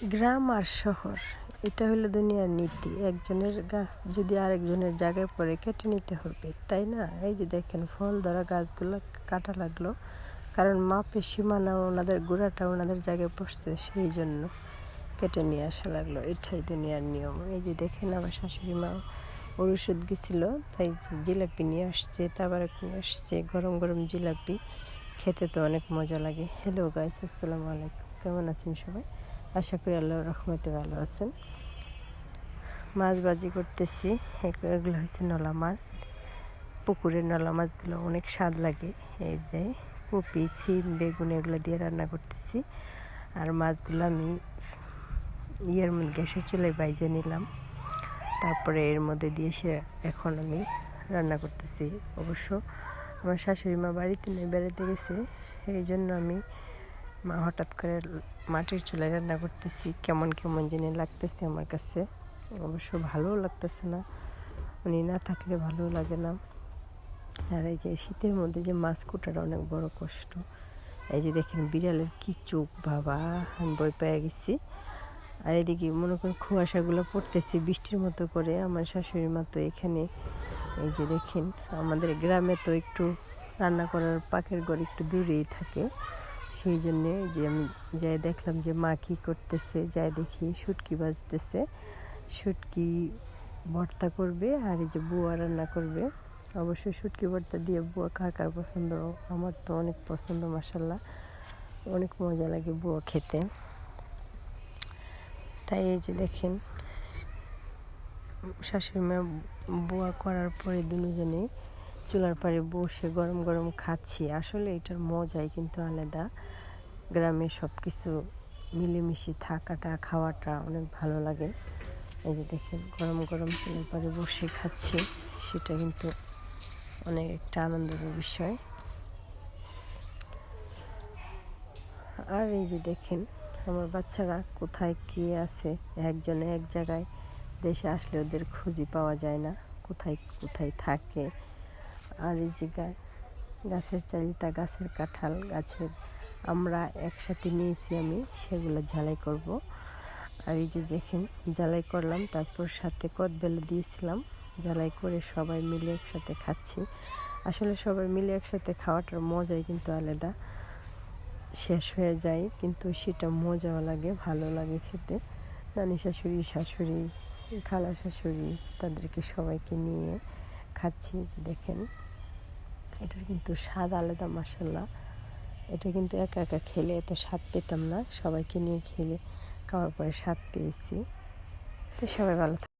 গ্রাম আর শহর এটা হলো দুনিয়ার নীতি। একজনের গাছ যদি আরেকজনের জায়গায় পড়ে কেটে নিতে হবে, তাই না? এই যে দেখেন ফল ধরা গাছগুলো কাটা লাগলো, কারণ মাপে সীমানা ওনাদের গোড়াটা ওনাদের জায়গায় পড়ছে, সেই জন্য কেটে নিয়ে আসা লাগলো। এটাই দুনিয়ার নিয়ম। এই যে দেখেন আমার শাশুড়ি মা ওর ওষুধ গেছিলো, তাই জিলাপি নিয়ে আসছে, তারপরে নিয়ে আসছে গরম গরম জিলাপি। খেতে তো অনেক মজা লাগে। হ্যালো গাইস, আসসালামু আলাইকুম। কেমন আছেন সবাই? আশা করি আল্লাহর রহমতে ভালো আছেন। মাছ ভাজি করতেছি। এগুলো হচ্ছে নলা মাছ, পুকুরের নলা মাছগুলো অনেক স্বাদ লাগে। এই যে কপি, সিম, বেগুন এগুলো দিয়ে রান্না করতেছি। আর মাছগুলো আমি গ্যাসের চুলায় বাইজে নিলাম, তারপরে এর মধ্যে দিয়ে এখন আমি রান্না করতেছি। অবশ্য আমার শাশুড়ি মা বাড়িতে নেই, বেড়াতে গেছে, সেই জন্য আমি হঠাৎ করে মাটির চুলায় রান্না করতেছি। কেমন কেমন জিনিস লাগতেছে আমার কাছে, অবশ্য ভালোও লাগতেছে না, উনি না থাকলে ভালো লাগে না। আর এই যে শীতের মধ্যে যে মাছ কুটাটা অনেক বড় কষ্ট। এই যে দেখেন বিড়ালের কি চোখ, বাবা আমি ভয় পেয়ে গেছি। আর এদিকে মনে করেন কুয়াশাগুলো পড়তেছে বৃষ্টির মতো করে। আমার শাশুড়ি মা তো এখানে, এই যে দেখেন আমাদের গ্রামে তো একটু রান্না করার পাকের ঘর একটু দূরেই থাকে, সেই জন্যে যে আমি যাই দেখলাম যে মা কী করতেছে, যাই দেখি শুটকি ভাজতেছে, শুটকি ভর্তা করবে, আর এই যে বুয়া রান্না করবে। অবশ্যই শুটকি ভর্তা দিয়ে বুয়া কার কার পছন্দ, আমার তো অনেক পছন্দ, মাশাল্লাহ অনেক মজা লাগে বুয়া খেতে। তাই এই যে দেখেন শাশুড়ি মা বুয়া করার পরে দুজনে চুলার পাড়ে বসে গরম গরম খাচ্ছি। আসলে এটার মজাই কিন্তু আলাদা। গ্রামে সব কিছু মিলেমিশে থাকাটা, খাওয়াটা অনেক ভালো লাগে। এই যে দেখেন গরম গরম চুলার পাড়ে বসে খাচ্ছি, সেটা কিন্তু অনেক একটা আনন্দের বিষয়। আর এই যে দেখেন আমার বাচ্চারা কোথায় কী আছে, একজনে এক জায়গায়, দেশে আসলে ওদের খুঁজে পাওয়া যায় না, কোথায় কোথায় থাকে। আর এই যে গাছের চালিতা, গাছের কাঁঠাল, গাছের আমরা একসাথে নিয়েছি আমি, সেগুলো ঝালাই করব। আর এই যে দেখেন ঝালাই করলাম, তারপর সাথে কদবেল দিয়েছিলাম, ঝালাই করে সবাই মিলে একসাথে খাচ্ছি। আসলে সবাই মিলে একসাথে খাওয়াটার মজাই কিন্তু আলাদা। শেষ হয়ে যায় কিন্তু সেটা মজাও লাগে, ভালো লাগে খেতে। নানি শাশুড়ি, শাশুড়ি, খালা শাশুড়ি, তাদেরকে সবাইকে নিয়ে খাচ্ছি। যে দেখেন এটার কিন্তু স্বাদ আলাদা, মাশাল্লাহ। এটা কিন্তু একা একা খেলে এত স্বাদ পেতাম না, সবাইকে নিয়ে খাওয়ার পরে স্বাদ পেয়েছি। তো সবাই ভালো